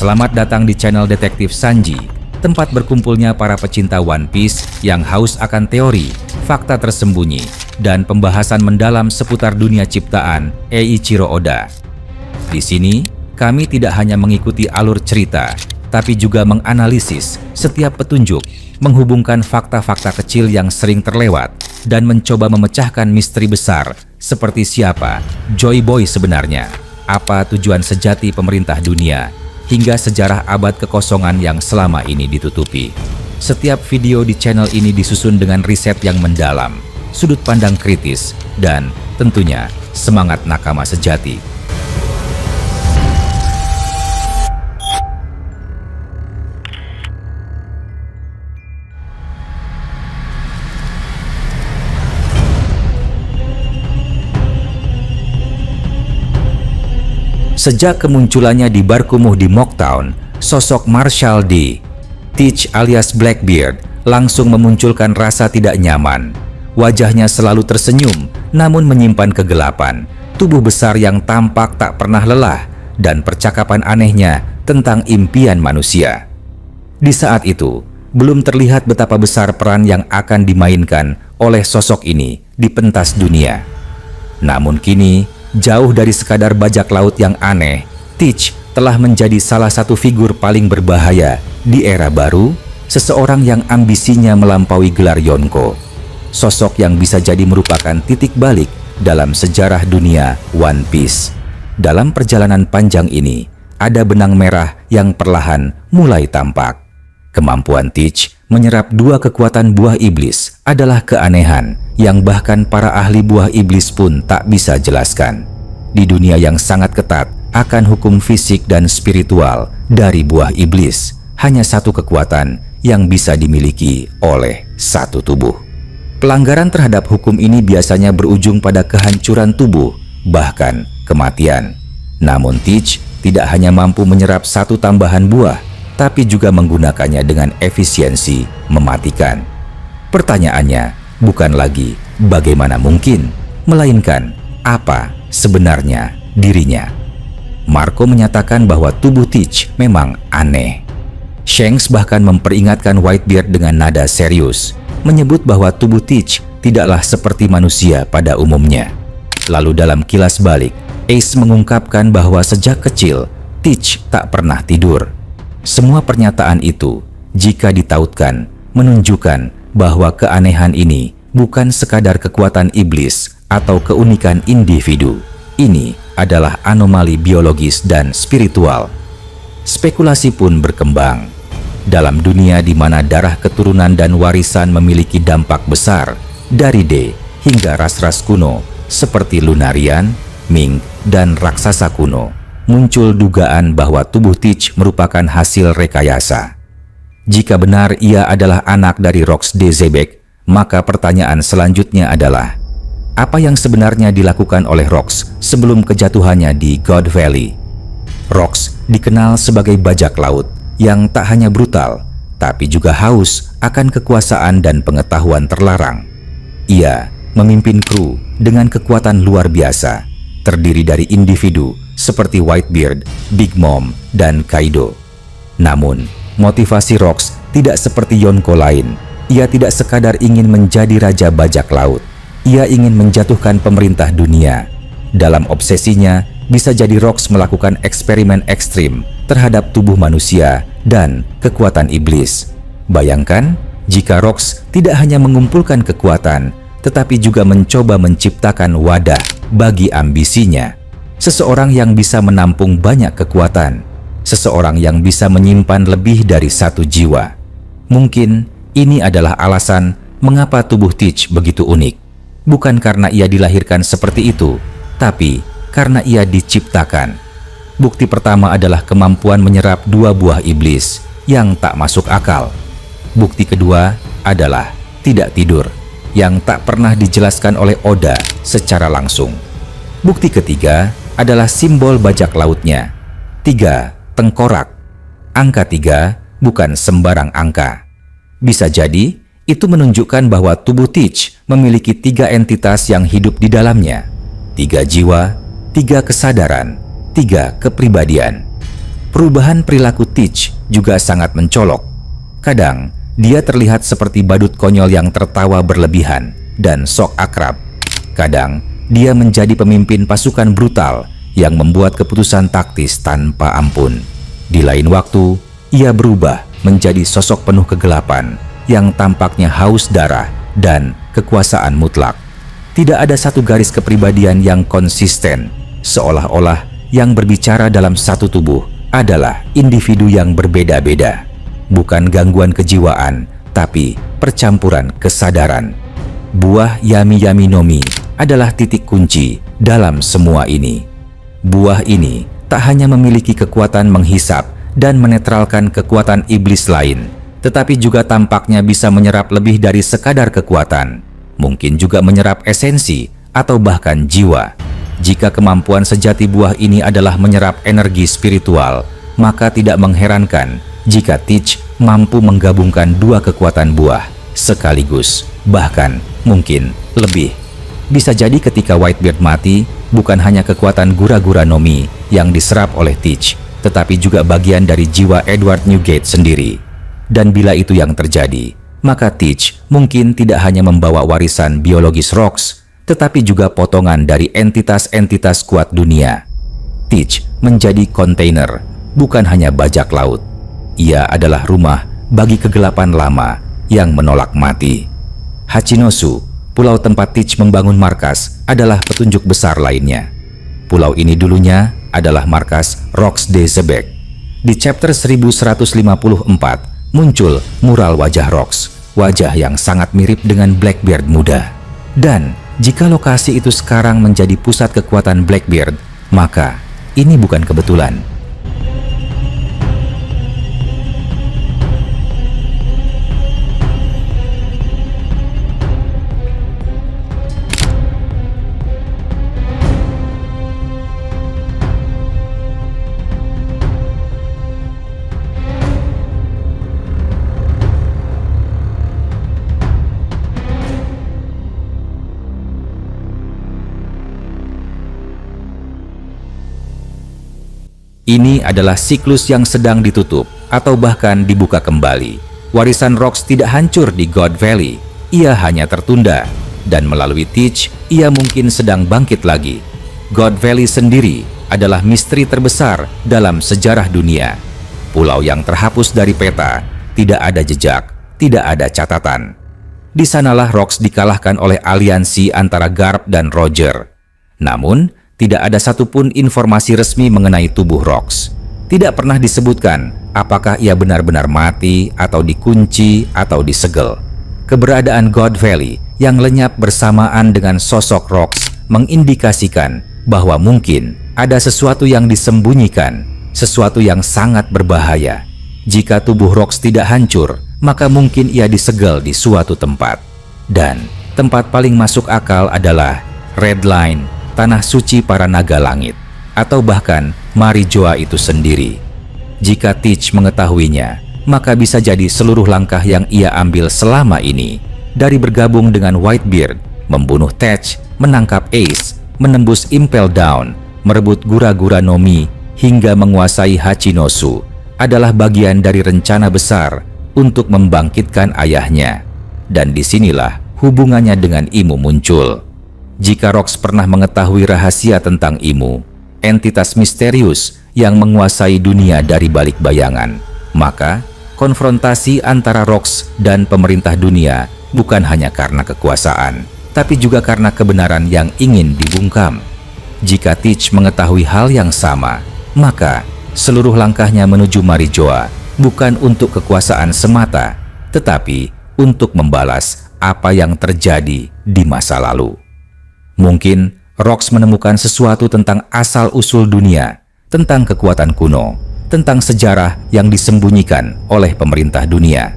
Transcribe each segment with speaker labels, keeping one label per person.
Speaker 1: Selamat datang di channel Detektif Sanji, tempat berkumpulnya para pecinta One Piece yang haus akan teori, fakta tersembunyi, dan pembahasan mendalam seputar dunia ciptaan Eiichiro Oda. Di sini, kami tidak hanya mengikuti alur cerita, tapi juga menganalisis setiap petunjuk, menghubungkan fakta-fakta kecil yang sering terlewat, dan mencoba memecahkan misteri besar seperti siapa Joy Boy sebenarnya, apa tujuan sejati pemerintah dunia, hingga sejarah abad kekosongan yang selama ini ditutupi. Setiap video di channel ini disusun dengan riset yang mendalam, sudut pandang kritis, dan tentunya semangat nakama sejati. Sejak kemunculannya di bar kumuh di Mocktown, sosok Marshall D. Teach alias Blackbeard langsung memunculkan rasa tidak nyaman. Wajahnya selalu tersenyum, namun menyimpan kegelapan, tubuh besar yang tampak tak pernah lelah, dan percakapan anehnya tentang impian manusia. Di saat itu, belum terlihat betapa besar peran yang akan dimainkan oleh sosok ini di pentas dunia. Namun kini, jauh dari sekadar bajak laut yang aneh, Teach telah menjadi salah satu figur paling berbahaya di era baru, seseorang yang ambisinya melampaui gelar Yonko. Sosok yang bisa jadi merupakan titik balik dalam sejarah dunia One Piece. Dalam perjalanan panjang ini, ada benang merah yang perlahan mulai tampak. Kemampuan Teach menyerap dua kekuatan buah iblis adalah keanehan yang bahkan para ahli buah iblis pun tak bisa jelaskan. Di dunia yang sangat ketat akan hukum fisik dan spiritual dari buah iblis, hanya satu kekuatan yang bisa dimiliki oleh satu tubuh. Pelanggaran terhadap hukum ini biasanya berujung pada kehancuran tubuh, bahkan kematian. Namun Teach tidak hanya mampu menyerap satu tambahan buah, tapi juga menggunakannya dengan efisiensi mematikan. Pertanyaannya bukan lagi bagaimana mungkin, melainkan apa sebenarnya dirinya. Marco menyatakan bahwa tubuh Teach memang aneh. Shanks bahkan memperingatkan Whitebeard dengan nada serius, menyebut bahwa tubuh Teach tidaklah seperti manusia pada umumnya. Lalu dalam kilas balik, Ace mengungkapkan bahwa sejak kecil Teach tak pernah tidur. Semua pernyataan itu, jika ditautkan, menunjukkan bahwa keanehan ini bukan sekadar kekuatan iblis atau keunikan individu. Ini adalah anomali biologis dan spiritual. Spekulasi pun berkembang. Dalam dunia di mana darah keturunan dan warisan memiliki dampak besar, dari D hingga ras-ras kuno seperti Lunarian, Ming, dan raksasa kuno, muncul dugaan bahwa tubuh Teach merupakan hasil rekayasa. Jika benar ia adalah anak dari Rox de Zebek, maka pertanyaan selanjutnya adalah, apa yang sebenarnya dilakukan oleh Rox sebelum kejatuhannya di God Valley? Rox dikenal sebagai bajak laut yang tak hanya brutal, tapi juga haus akan kekuasaan dan pengetahuan terlarang. Ia memimpin kru dengan kekuatan luar biasa, terdiri dari individu seperti Whitebeard, Big Mom, dan Kaido. Namun, motivasi Rox tidak seperti Yonko lain. Ia tidak sekadar ingin menjadi raja bajak laut. Ia ingin menjatuhkan pemerintah dunia. Dalam obsesinya, bisa jadi Rox melakukan eksperimen ekstrim terhadap tubuh manusia dan kekuatan iblis. Bayangkan, jika Rox tidak hanya mengumpulkan kekuatan, tetapi juga mencoba menciptakan wadah bagi ambisinya. Seseorang yang bisa menampung banyak kekuatan. Seseorang yang bisa menyimpan lebih dari satu jiwa. Mungkin ini adalah alasan mengapa tubuh Teach begitu unik. Bukan karena ia dilahirkan seperti itu, tapi karena ia diciptakan. Bukti pertama adalah kemampuan menyerap dua buah iblis yang tak masuk akal. Bukti kedua adalah tidak tidur, yang tak pernah dijelaskan oleh Oda secara langsung. Bukti ketiga adalah simbol bajak lautnya. 3. Tengkorak. Angka 3 bukan sembarang angka. Bisa jadi, itu menunjukkan bahwa tubuh Teach memiliki 3 entitas yang hidup di dalamnya. 3 jiwa, 3 kesadaran, 3 kepribadian. Perubahan perilaku Teach juga sangat mencolok. Kadang, dia terlihat seperti badut konyol yang tertawa berlebihan dan sok akrab. Kadang, dia menjadi pemimpin pasukan brutal yang membuat keputusan taktis tanpa ampun. Di lain waktu, ia berubah menjadi sosok penuh kegelapan yang tampaknya haus darah dan kekuasaan mutlak. Tidak ada satu garis kepribadian yang konsisten, seolah-olah yang berbicara dalam satu tubuh adalah individu yang berbeda-beda. Bukan gangguan kejiwaan, tapi percampuran kesadaran. Buah Yami-Yami no Mi adalah titik kunci dalam semua ini. Buah ini tak hanya memiliki kekuatan menghisap dan menetralkan kekuatan iblis lain, tetapi juga tampaknya bisa menyerap lebih dari sekadar kekuatan. Mungkin juga menyerap esensi atau bahkan jiwa. Jika kemampuan sejati buah ini adalah menyerap energi spiritual, maka tidak mengherankan jika Teach mampu menggabungkan dua kekuatan buah sekaligus, bahkan mungkin lebih. Bisa jadi ketika Whitebeard mati, bukan hanya kekuatan Gura-Gura no Mi yang diserap oleh Teach, tetapi juga bagian dari jiwa Edward Newgate sendiri. Dan bila itu yang terjadi, maka Teach mungkin tidak hanya membawa warisan biologis Rox, tetapi juga potongan dari entitas-entitas kuat dunia. Teach menjadi kontainer, bukan hanya bajak laut. Ia adalah rumah bagi kegelapan lama yang menolak mati. Hachinosu, pulau tempat Teach membangun markas, adalah petunjuk besar lainnya. Pulau ini dulunya adalah markas Rox de Zebek. Di chapter 1154 muncul mural wajah Rox, wajah yang sangat mirip dengan Blackbeard muda. Dan jika lokasi itu sekarang menjadi pusat kekuatan Blackbeard, maka ini bukan kebetulan. Ini adalah siklus yang sedang ditutup atau bahkan dibuka kembali. Warisan Rox tidak hancur di God Valley, ia hanya tertunda. Dan melalui Teach, ia mungkin sedang bangkit lagi. God Valley sendiri adalah misteri terbesar dalam sejarah dunia. Pulau yang terhapus dari peta, tidak ada jejak, tidak ada catatan. Di sanalah Rox dikalahkan oleh aliansi antara Garp dan Roger. Namun, tidak ada satupun informasi resmi mengenai tubuh Rox. Tidak pernah disebutkan apakah ia benar-benar mati atau dikunci atau disegel. Keberadaan God Valley yang lenyap bersamaan dengan sosok Rox mengindikasikan bahwa mungkin ada sesuatu yang disembunyikan, sesuatu yang sangat berbahaya. Jika tubuh Rox tidak hancur, maka mungkin ia disegel di suatu tempat. Dan tempat paling masuk akal adalah Red Line, tanah suci para naga langit, atau bahkan Marijoa itu sendiri. Jika Teach mengetahuinya, maka bisa jadi seluruh langkah yang ia ambil selama ini, dari bergabung dengan Whitebeard, membunuh Tetch, menangkap Ace, menembus Impel Down, merebut Gura-Gura no Mi, hingga menguasai Hachinosu, adalah bagian dari rencana besar untuk membangkitkan ayahnya. Dan disinilah hubungannya dengan Imu muncul. Jika Rox pernah mengetahui rahasia tentang Imu, entitas misterius yang menguasai dunia dari balik bayangan, maka konfrontasi antara Rox dan pemerintah dunia bukan hanya karena kekuasaan, tapi juga karena kebenaran yang ingin dibungkam. Jika Teach mengetahui hal yang sama, maka seluruh langkahnya menuju Marijoa bukan untuk kekuasaan semata, tetapi untuk membalas apa yang terjadi di masa lalu. Mungkin Rox menemukan sesuatu tentang asal-usul dunia, tentang kekuatan kuno, tentang sejarah yang disembunyikan oleh pemerintah dunia.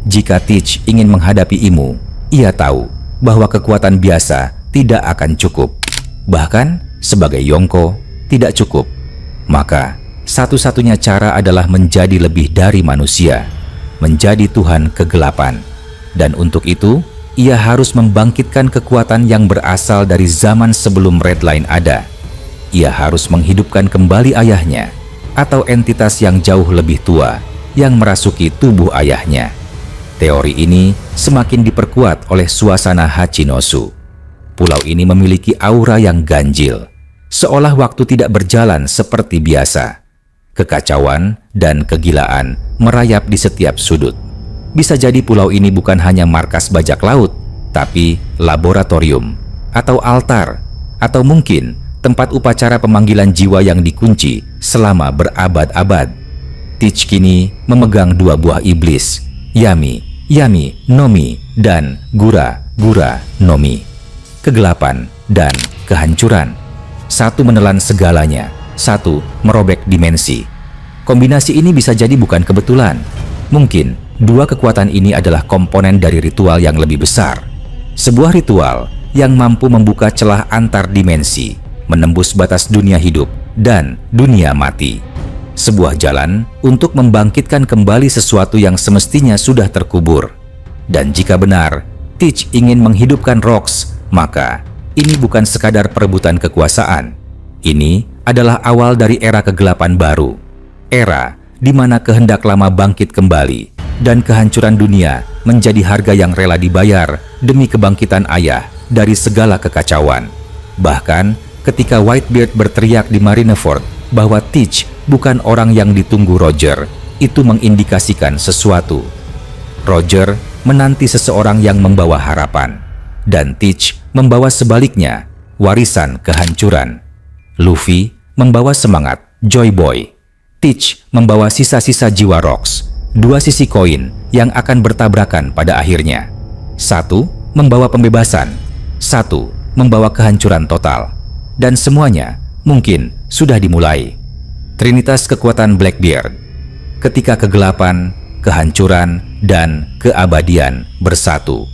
Speaker 1: Jika Teach ingin menghadapi Imu, ia tahu bahwa kekuatan biasa tidak akan cukup. Bahkan sebagai Yonko tidak cukup. Maka satu-satunya cara adalah menjadi lebih dari manusia, menjadi Tuhan kegelapan. Dan untuk itu, ia harus membangkitkan kekuatan yang berasal dari zaman sebelum Red Line ada. Ia harus menghidupkan kembali ayahnya. atau entitas yang jauh lebih tua yang merasuki tubuh ayahnya. Teori ini semakin diperkuat oleh suasana Hachinosu. Pulau ini memiliki aura yang ganjil, seolah waktu tidak berjalan seperti biasa. Kekacauan dan kegilaan merayap di setiap sudut. Bisa jadi pulau ini bukan hanya markas bajak laut, tapi laboratorium, atau altar, atau mungkin tempat upacara pemanggilan jiwa yang dikunci selama berabad-abad. Teach kini memegang dua buah iblis, Yami, Yami Nomi, dan Gura, Gura Nomi. Kegelapan dan kehancuran. Satu menelan segalanya, satu merobek dimensi. Kombinasi ini bisa jadi bukan kebetulan. Mungkin dua kekuatan ini adalah komponen dari ritual yang lebih besar. Sebuah ritual yang mampu membuka celah antar dimensi, menembus batas dunia hidup dan dunia mati. Sebuah jalan untuk membangkitkan kembali sesuatu yang semestinya sudah terkubur. Dan jika benar, Teach ingin menghidupkan Rox, maka ini bukan sekadar perebutan kekuasaan. Ini adalah awal dari era kegelapan baru. Era di mana kehendak lama bangkit kembali dan kehancuran dunia menjadi harga yang rela dibayar demi kebangkitan ayah dari segala kekacauan. Bahkan ketika Whitebeard berteriak di Marineford bahwa Teach bukan orang yang ditunggu Roger, itu mengindikasikan sesuatu. Roger menanti seseorang yang membawa harapan, dan Teach membawa sebaliknya, warisan kehancuran. Luffy membawa semangat Joy Boy. Teach membawa sisa-sisa jiwa Rox, dua sisi koin yang akan bertabrakan pada akhirnya. Satu membawa pembebasan, satu membawa kehancuran total. Dan semuanya mungkin sudah dimulai. Trinitas kekuatan Blackbeard. Ketika kegelapan, kehancuran, dan keabadian bersatu.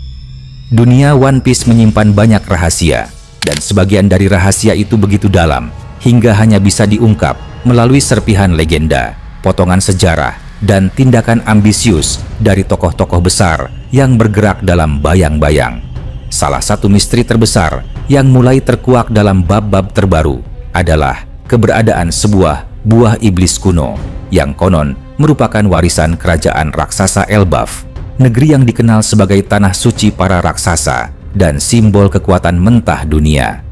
Speaker 1: Dunia One Piece menyimpan banyak rahasia, dan sebagian dari rahasia itu begitu dalam hingga hanya bisa diungkap melalui serpihan legenda, potongan sejarah, dan tindakan ambisius dari tokoh-tokoh besar yang bergerak dalam bayang-bayang. Salah satu misteri terbesar yang mulai terkuak dalam bab-bab terbaru adalah keberadaan sebuah buah iblis kuno yang konon merupakan warisan kerajaan raksasa Elbaf, negeri yang dikenal sebagai tanah suci para raksasa dan simbol kekuatan mentah dunia.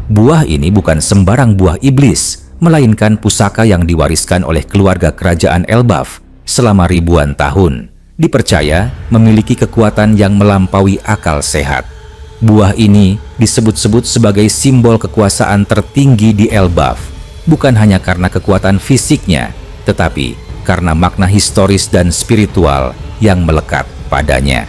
Speaker 1: Buah ini bukan sembarang buah iblis, melainkan pusaka yang diwariskan oleh keluarga kerajaan Elbaf selama ribuan tahun. Dipercaya memiliki kekuatan yang melampaui akal sehat. Buah ini disebut-sebut sebagai simbol kekuasaan tertinggi di Elbaf, bukan hanya karena kekuatan fisiknya, tetapi karena makna historis dan spiritual yang melekat padanya.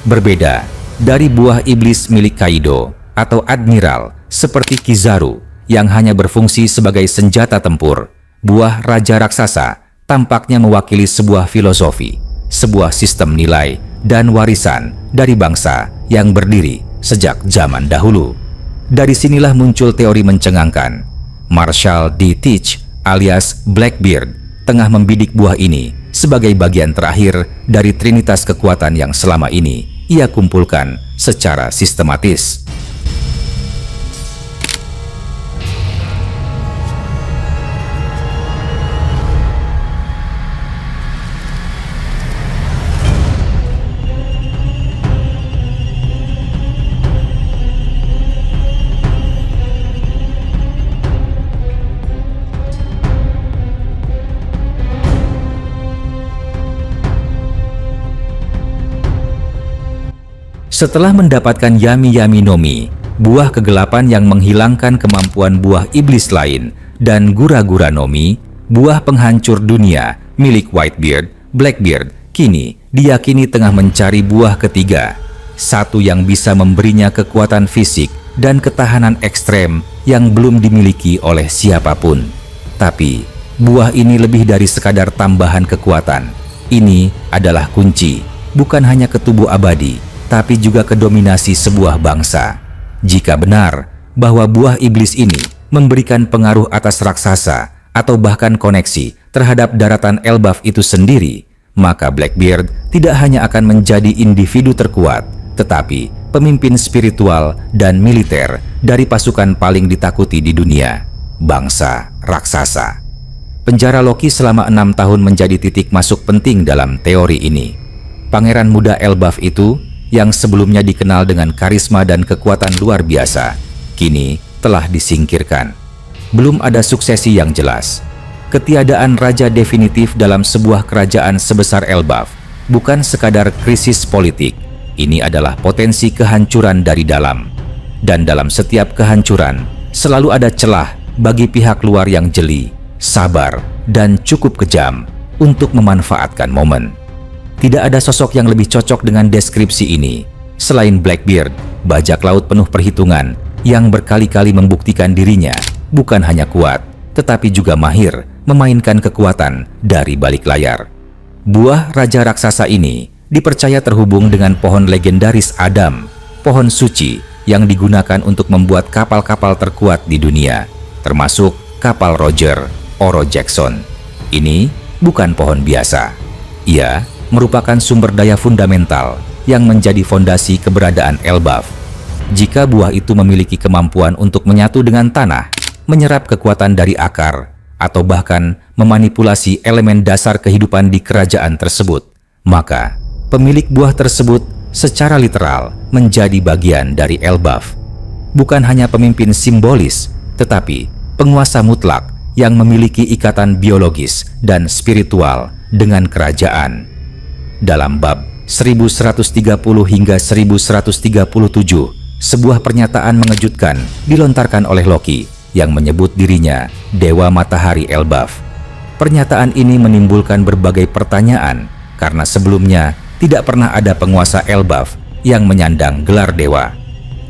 Speaker 1: Berbeda dari buah iblis milik Kaido atau Admiral seperti Kizaru yang hanya berfungsi sebagai senjata tempur, buah Raja Raksasa tampaknya mewakili sebuah filosofi, sebuah sistem nilai, dan warisan dari bangsa yang berdiri sejak zaman dahulu. Dari sinilah muncul teori mencengangkan. Marshall D. Teach alias Blackbeard tengah membidik buah ini sebagai bagian terakhir dari trinitas kekuatan yang selama ini ia kumpulkan secara sistematis. Setelah mendapatkan Yami Yami Nomi, buah kegelapan yang menghilangkan kemampuan buah iblis lain, dan Gura Gura Nomi, buah penghancur dunia milik Whitebeard, Blackbeard, kini diyakini tengah mencari buah ketiga. Satu yang bisa memberinya kekuatan fisik dan ketahanan ekstrem yang belum dimiliki oleh siapapun. Tapi, buah ini lebih dari sekadar tambahan kekuatan. Ini adalah kunci, bukan hanya ke tubuh abadi, tapi juga ke dominasi sebuah bangsa. Jika benar bahwa buah iblis ini memberikan pengaruh atas raksasa atau bahkan koneksi terhadap daratan Elbaf itu sendiri, maka Blackbeard tidak hanya akan menjadi individu terkuat, tetapi pemimpin spiritual dan militer dari pasukan paling ditakuti di dunia, bangsa raksasa. Penjara Loki selama 6 tahun menjadi titik masuk penting dalam teori ini. Pangeran muda Elbaf itu, yang sebelumnya dikenal dengan karisma dan kekuatan luar biasa, kini telah disingkirkan. Belum ada suksesi yang jelas. Ketiadaan raja definitif dalam sebuah kerajaan sebesar Elbaf bukan sekadar krisis politik. Ini adalah potensi kehancuran dari dalam. Dan dalam setiap kehancuran, selalu ada celah bagi pihak luar yang jeli, sabar, dan cukup kejam untuk memanfaatkan momen. Tidak ada sosok yang lebih cocok dengan deskripsi ini selain Blackbeard, bajak laut penuh perhitungan yang berkali-kali membuktikan dirinya bukan hanya kuat, tetapi juga mahir memainkan kekuatan dari balik layar. Buah raja raksasa ini dipercaya terhubung dengan pohon legendaris Adam, pohon suci yang digunakan untuk membuat kapal-kapal terkuat di dunia, termasuk kapal Roger Oro Jackson. Ini bukan pohon biasa. Ia merupakan sumber daya fundamental yang menjadi fondasi keberadaan Elbaf. Jika buah itu memiliki kemampuan untuk menyatu dengan tanah, menyerap kekuatan dari akar, atau bahkan memanipulasi elemen dasar kehidupan di kerajaan tersebut, maka pemilik buah tersebut secara literal menjadi bagian dari Elbaf. Bukan hanya pemimpin simbolis, tetapi penguasa mutlak yang memiliki ikatan biologis dan spiritual dengan kerajaan. Dalam bab 1130 hingga 1137, sebuah pernyataan mengejutkan dilontarkan oleh Loki yang menyebut dirinya Dewa Matahari Elbaf. Pernyataan ini menimbulkan berbagai pertanyaan karena sebelumnya tidak pernah ada penguasa Elbaf yang menyandang gelar dewa.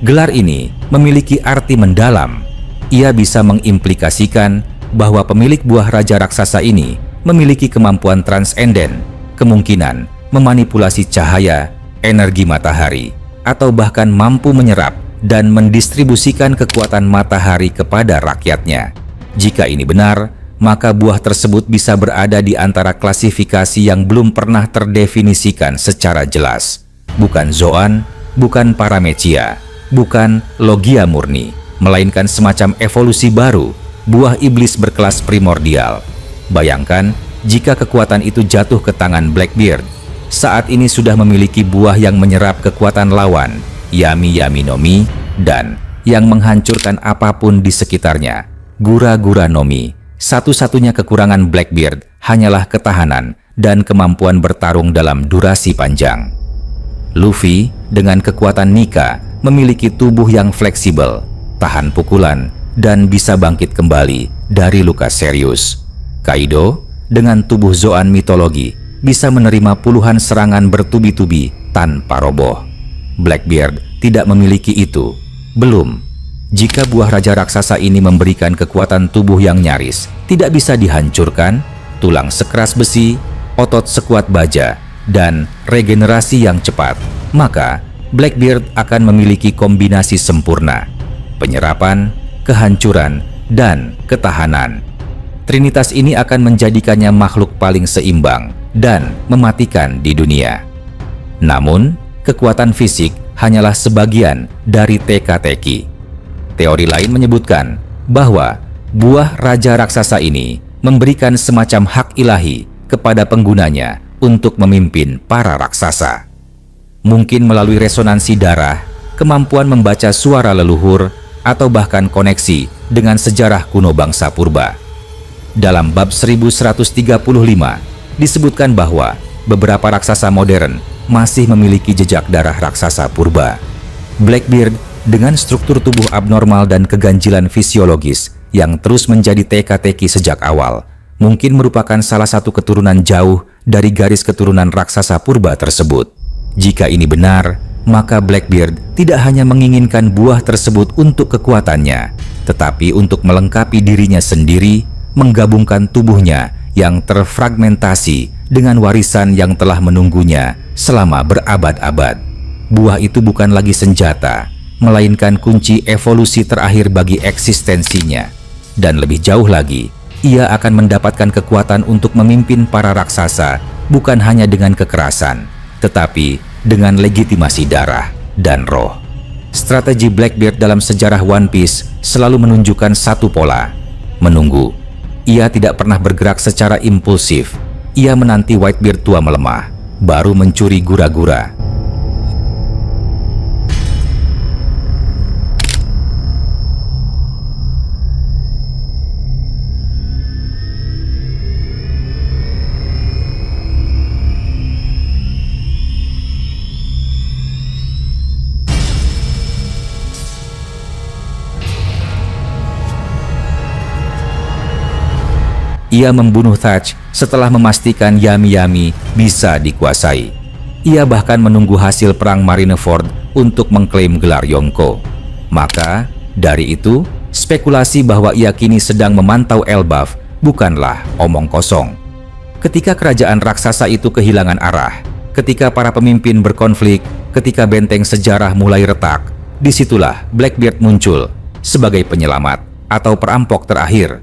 Speaker 1: Gelar ini memiliki arti mendalam. Ia bisa mengimplikasikan bahwa pemilik buah raja raksasa ini memiliki kemampuan transenden, kemungkinan memanipulasi cahaya, energi matahari, atau bahkan mampu menyerap dan mendistribusikan kekuatan matahari kepada rakyatnya. Jika ini benar, maka buah tersebut bisa berada di antara klasifikasi yang belum pernah terdefinisikan secara jelas. Bukan Zoan, bukan Paramecia, bukan Logia murni, melainkan semacam evolusi baru, buah iblis berkelas primordial. Bayangkan jika kekuatan itu jatuh ke tangan Blackbeard. Saat ini sudah memiliki buah yang menyerap kekuatan lawan, Yami Yami Nomi, dan yang menghancurkan apapun di sekitarnya, Gura Gura Nomi. Satu-satunya kekurangan Blackbeard hanyalah ketahanan dan kemampuan bertarung dalam durasi panjang. Luffy dengan kekuatan Nika memiliki tubuh yang fleksibel, tahan pukulan, dan bisa bangkit kembali dari luka serius. Kaido dengan tubuh Zoan mitologi bisa menerima puluhan serangan bertubi-tubi tanpa roboh. Blackbeard tidak memiliki itu. Belum. Jika buah raja raksasa ini memberikan kekuatan tubuh yang nyaris tidak bisa dihancurkan, tulang sekeras besi, otot sekuat baja, dan regenerasi yang cepat, maka Blackbeard akan memiliki kombinasi sempurna: penyerapan, kehancuran, dan ketahanan. Trinitas ini akan menjadikannya makhluk paling seimbang dan mematikan di dunia. Namun, kekuatan fisik hanyalah sebagian dari teka-teki. Teori lain menyebutkan bahwa buah raja raksasa ini memberikan semacam hak ilahi kepada penggunanya untuk memimpin para raksasa. Mungkin melalui resonansi darah, kemampuan membaca suara leluhur, atau bahkan koneksi dengan sejarah kuno bangsa purba. Dalam bab 1135 disebutkan bahwa beberapa raksasa modern masih memiliki jejak darah raksasa purba. Blackbeard dengan struktur tubuh abnormal dan keganjilan fisiologis yang terus menjadi teka-teki sejak awal, mungkin merupakan salah satu keturunan jauh dari garis keturunan raksasa purba tersebut. Jika ini benar, maka Blackbeard tidak hanya menginginkan buah tersebut untuk kekuatannya, tetapi untuk melengkapi dirinya sendiri, menggabungkan tubuhnya yang terfragmentasi dengan warisan yang telah menunggunya selama berabad-abad. Buah itu bukan lagi senjata, melainkan kunci evolusi terakhir bagi eksistensinya. Dan lebih jauh lagi, ia akan mendapatkan kekuatan untuk memimpin para raksasa bukan hanya dengan kekerasan, tetapi dengan legitimasi darah dan roh. Strategi Blackbeard dalam sejarah One Piece selalu menunjukkan satu pola: menunggu. Ia tidak pernah bergerak secara impulsif. Ia menanti Whitebeard tua melemah, baru mencuri gura-gura. Ia membunuh Thatch setelah memastikan Yami-Yami bisa dikuasai. Ia bahkan menunggu hasil perang Marineford untuk mengklaim gelar Yonko. Maka, dari itu, spekulasi bahwa ia kini sedang memantau Elbaf bukanlah omong kosong. Ketika kerajaan raksasa itu kehilangan arah, ketika para pemimpin berkonflik, ketika benteng sejarah mulai retak, disitulah Blackbeard muncul sebagai penyelamat atau perampok terakhir.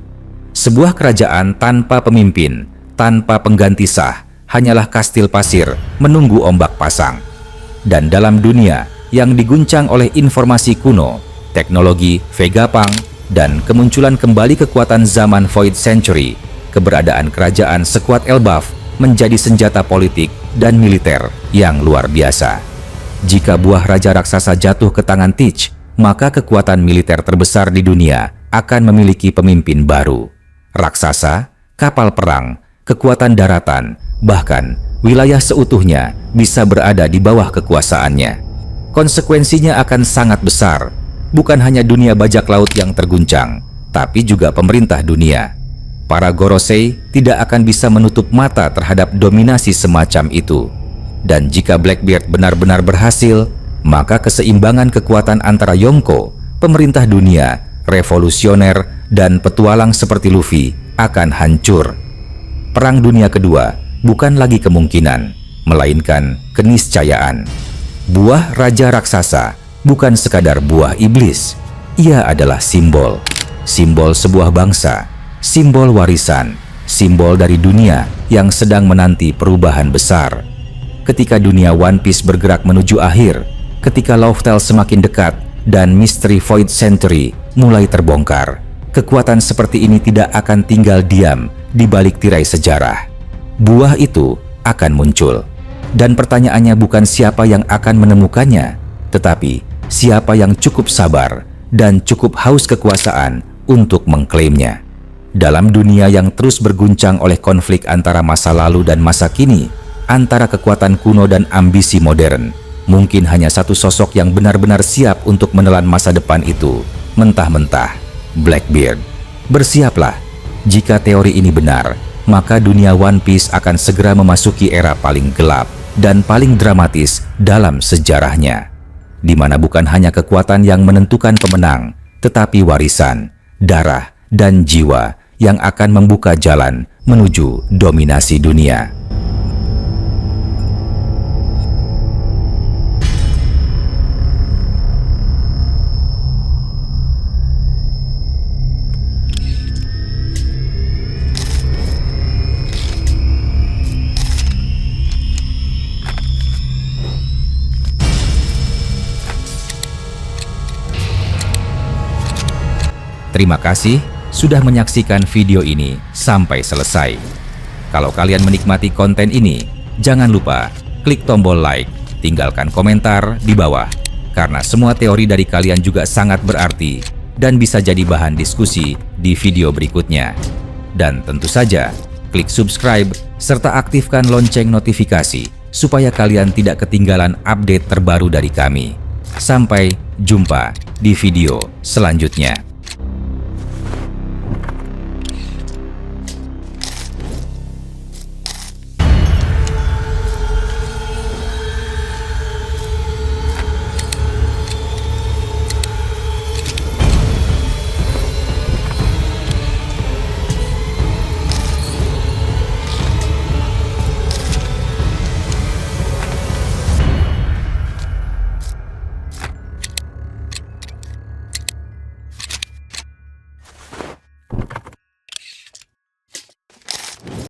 Speaker 1: Sebuah kerajaan tanpa pemimpin, tanpa pengganti sah, hanyalah kastil pasir menunggu ombak pasang. Dan dalam dunia yang diguncang oleh informasi kuno, teknologi Vegapunk, dan kemunculan kembali kekuatan zaman Void Century, keberadaan kerajaan sekuat Elbaf menjadi senjata politik dan militer yang luar biasa. Jika buah raja raksasa jatuh ke tangan Teach, maka kekuatan militer terbesar di dunia akan memiliki pemimpin baru. Raksasa, kapal perang, kekuatan daratan, bahkan wilayah seutuhnya bisa berada di bawah kekuasaannya. Konsekuensinya akan sangat besar, bukan hanya dunia bajak laut yang terguncang, tapi juga pemerintah dunia. Para Gorosei tidak akan bisa menutup mata terhadap dominasi semacam itu. Dan jika Blackbeard benar-benar berhasil, maka keseimbangan kekuatan antara Yonko, pemerintah dunia, revolusioner, dan petualang seperti Luffy akan hancur. Perang Dunia Kedua bukan lagi kemungkinan, melainkan keniscayaan. Buah raja raksasa bukan sekadar buah iblis. Ia adalah simbol. Simbol sebuah bangsa, simbol warisan, simbol dari dunia yang sedang menanti perubahan besar. Ketika dunia One Piece bergerak menuju akhir, ketika Laugh Tale semakin dekat, dan misteri Void Century mulai terbongkar, kekuatan seperti ini tidak akan tinggal diam di balik tirai sejarah. Buah itu akan muncul. Dan pertanyaannya bukan siapa yang akan menemukannya, tetapi siapa yang cukup sabar dan cukup haus kekuasaan untuk mengklaimnya. Dalam dunia yang terus berguncang oleh konflik antara masa lalu dan masa kini, antara kekuatan kuno dan ambisi modern, mungkin hanya satu sosok yang benar-benar siap untuk menelan masa depan itu, mentah-mentah Blackbeard. Bersiaplah, jika teori ini benar, maka dunia One Piece akan segera memasuki era paling gelap dan paling dramatis dalam sejarahnya, di mana bukan hanya kekuatan yang menentukan pemenang, tetapi warisan, darah, dan jiwa yang akan membuka jalan menuju dominasi dunia. Terima kasih sudah menyaksikan video ini sampai selesai. Kalau kalian menikmati konten ini, jangan lupa klik tombol like, tinggalkan komentar di bawah, karena semua teori dari kalian juga sangat berarti dan bisa jadi bahan diskusi di video berikutnya. Dan tentu saja, klik subscribe serta aktifkan lonceng notifikasi supaya kalian tidak ketinggalan update terbaru dari kami. Sampai jumpa di video selanjutnya.